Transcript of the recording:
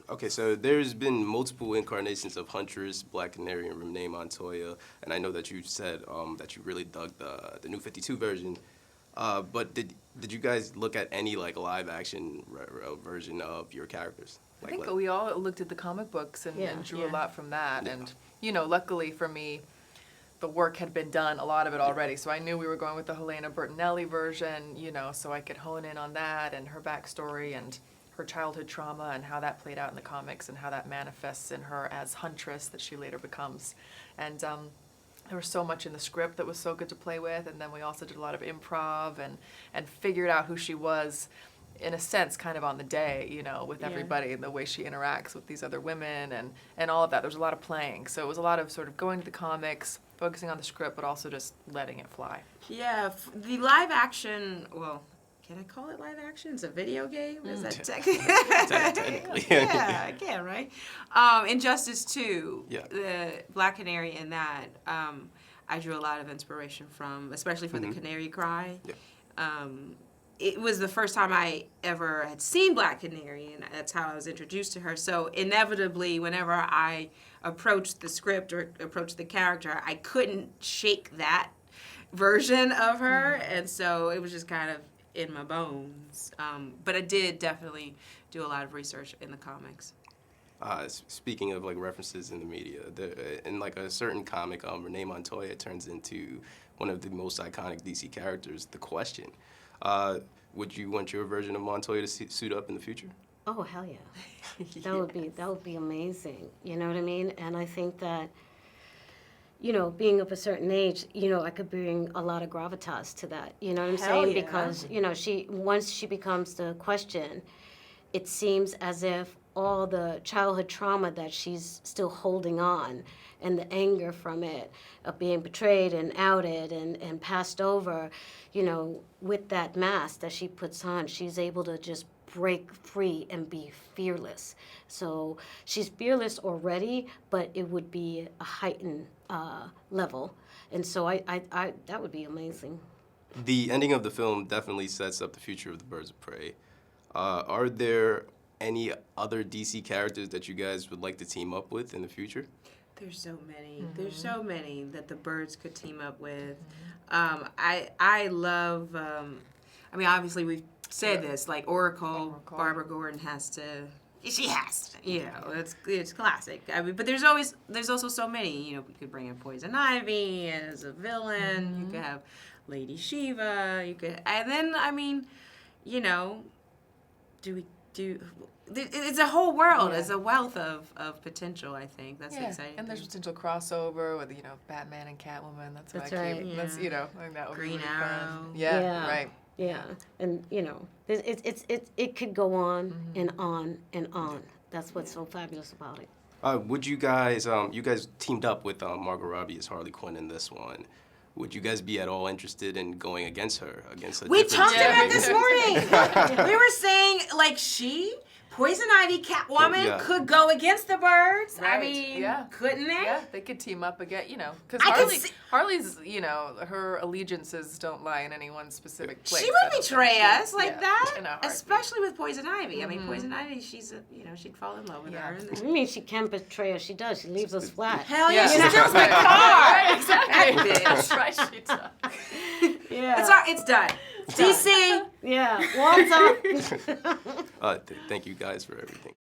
Okay, so there's been multiple incarnations of Huntress, Black Canary, and Renee Montoya, and I know that you said that you really dug the New 52 version. But did you guys look at any like live action version of your characters? I Like, think we all looked at the comic books and drew a lot from that. Yeah. And, you know, luckily for me, the work had been done, a lot of it already. So I knew we were going with the Helena Bertinelli version, you know, so I could hone in on that and her backstory and her childhood trauma and how that played out in the comics and how that manifests in her as Huntress that she later becomes. And there was so much in the script that was so good to play with. And then we also did a lot of improv and figured out who she was, in a sense, kind of on the day, you know, with everybody and the way she interacts with these other women and all of that. There was a lot of playing. So it was a lot of sort of going to the comics, focusing on the script, but also just letting it fly. Yeah, the live action, well, can I call it live action? It's a video game? Is that technically? Yeah, I can, right? Injustice 2, the Black Canary in that, I drew a lot of inspiration from, especially for the Canary Cry. Yeah. It was the first time I ever had seen Black Canary, and that's how I was introduced to her. So inevitably, whenever I approached the script or approached the character, I couldn't shake that version of her, and so it was just kind of in my bones. But I did definitely do a lot of research in the comics. Speaking of like references in the media, in like a certain comic, Renee Montoya turns into one of the most iconic DC characters, The Question. Would you want your version of Montoya to suit up in the future? Oh, hell yeah. That would be amazing. You know what I mean? And I think that, you know, being of a certain age, you know, I could bring a lot of gravitas to that. You know what I'm saying? Yeah. Because, you know, once she becomes the Question, it seems as if all the childhood trauma that she's still holding on and the anger from it, of being betrayed and outed and passed over, you know, with that mask that she puts on, she's able to just break free and be fearless. So she's fearless already, but it would be a heightened level. And so I that would be amazing. The ending of the film definitely sets up the future of the Birds of Prey. Are there any other DC characters that you guys would like to team up with in the future? There's so many. There's so many that the Birds could team up with. I love, I mean, obviously we've said this, like Oracle, Barbara Gordon has to, you know, it's classic. I mean, but there's also so many, you know, we could bring in Poison Ivy as a villain, you could have Lady Shiva, and then, I mean, you know, it's a whole world. It's a wealth of potential, I think. That's the exciting And there's thing. potential crossover with, you know, Batman and Catwoman. That's what I right. keep. That's, you know, I think that would Green be really Arrow. fun. Yeah, right. Yeah, and you know, it could go on and on and on. That's what's so fabulous about it. Would you guys, you guys teamed up with Margot Robbie as Harley Quinn in this one. Would you guys be at all interested in going against her? We talked about this morning. We were saying, like, Poison Ivy, Catwoman could go against the Birds. Right. I mean, couldn't they? Yeah, they could team up again, you know, because Harley's, you know, her allegiances don't lie in any one specific place. She would betray us like in a that, heartbeat. especially with Poison Ivy. I mean, Poison Ivy, you know, she'd fall in love with her. I mean, she can betray us. She does. She leaves us flat. Hell yeah, she steals my car. Right, exactly. That's right, she does. Yeah. It's done. DC. Yeah. Walls up. Thank you guys for everything.